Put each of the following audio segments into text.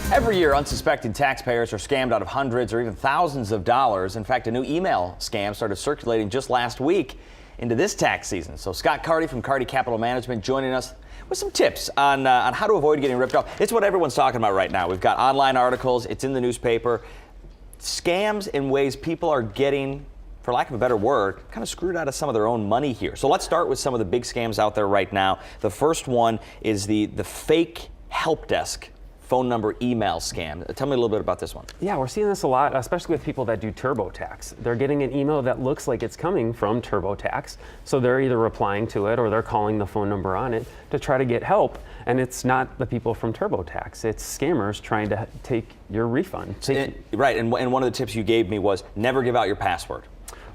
Every year, unsuspecting taxpayers are scammed out of hundreds or even thousands of dollars. In fact, a new email scam started circulating just last week into this tax season. So Scott Carty from Carty Capital Management joining us with some tips on how to avoid getting ripped off. It's what everyone's talking about right now. We've got online articles. It's in the newspaper. Scams in ways people are getting, for lack of a better word, kind of screwed out of some of their own money here. So let's start with some of the big scams out there right now. The first one is the fake help desk phone number email scam. Tell me a little bit about this one. Yeah, we're seeing this a lot, especially with people that do TurboTax. They're getting an email that looks like it's coming from TurboTax, so they're either replying to it or they're calling the phone number on it to try to get help, and it's not the people from TurboTax. It's scammers trying to take your refund. Right, and one of the tips you gave me was never give out your password.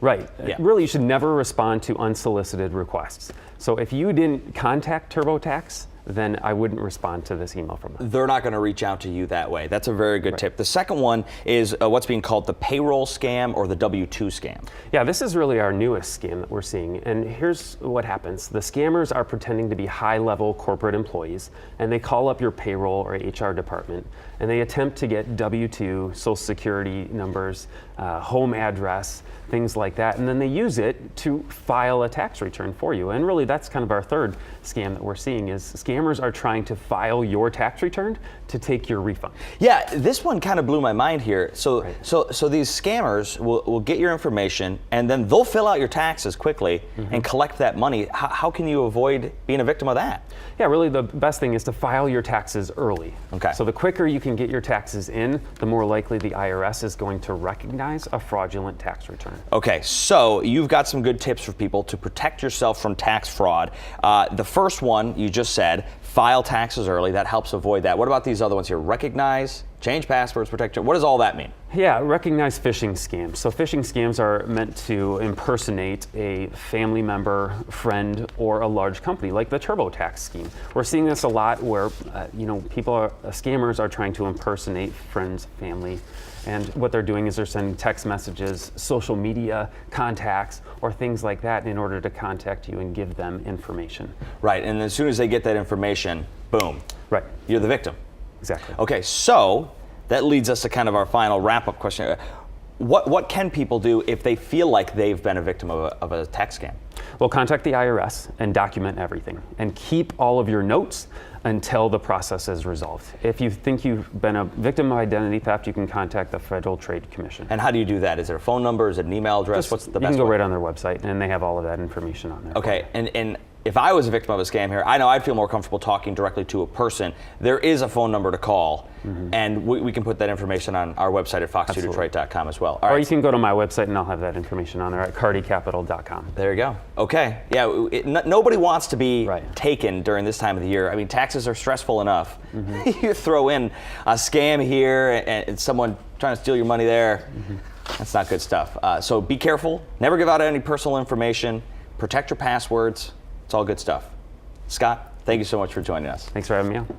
Right. Yeah. Really, you should never respond to unsolicited requests. So if you didn't contact TurboTax, then I wouldn't respond to this email from them. They're not going to reach out to you that way. That's a very good tip. The second one is what's being called the payroll scam or the W-2 scam. Yeah, this is really our newest scam that we're seeing. And here's what happens. The scammers are pretending to be high-level corporate employees, and they call up your payroll or HR department, and they attempt to get W-2, Social Security numbers, home address, things like that, and then they use it to file a tax return for you. And really, that's kind of our third scam that we're seeing is scammers are trying to file your tax return to take your refund. Yeah, this one kind of blew my mind here. So these scammers will get your information and then they'll fill out your taxes quickly and collect that money. How can you avoid being a victim of that? Yeah, really the best thing is to file your taxes early. Okay. So the quicker you can get your taxes in, the more likely the IRS is going to recognize a fraudulent tax return. Okay, so you've got some good tips for people to protect yourself from tax fraud. The first one you just said, file taxes early. That helps avoid that. What about these other ones here? Recognize, change passwords, protect your. What does all that mean? Yeah, recognize phishing scams. So phishing scams are meant to impersonate a family member, friend, or a large company, like the TurboTax scheme. We're seeing this a lot where, scammers are trying to impersonate friends, family, and what they're doing is they're sending text messages, social media contacts, or things like that in order to contact you and give them information. Right, and as soon as they get that information, boom. Right. You're the victim. Exactly. Okay, so that leads us to kind of our final wrap-up question. What can people do if they feel like they've been a victim of a tax scam? Well, contact the IRS and document everything, and keep all of your notes until the process is resolved. If you think you've been a victim of identity theft, you can contact the Federal Trade Commission. And how do you do that? Is there a phone number? Is it an email address? What's the best way? You can go right on their website, and they have all of that information on there. Okay, and if I was a victim of a scam here, I know I'd feel more comfortable talking directly to a person. There is a phone number to call, and we can put that information on our website at fox2detroit.com as well. All right. Or you can go to my website, and I'll have that information on there at cartycapital.com. There you go. Okay. Yeah, nobody wants to be taken during this time of the year. I mean, taxes are stressful enough. You throw in a scam here and someone trying to steal your money there. That's not good stuff. So be careful. Never give out any personal information. Protect your passwords. It's all good stuff. Scott, thank you so much for joining us. Thanks for having me on.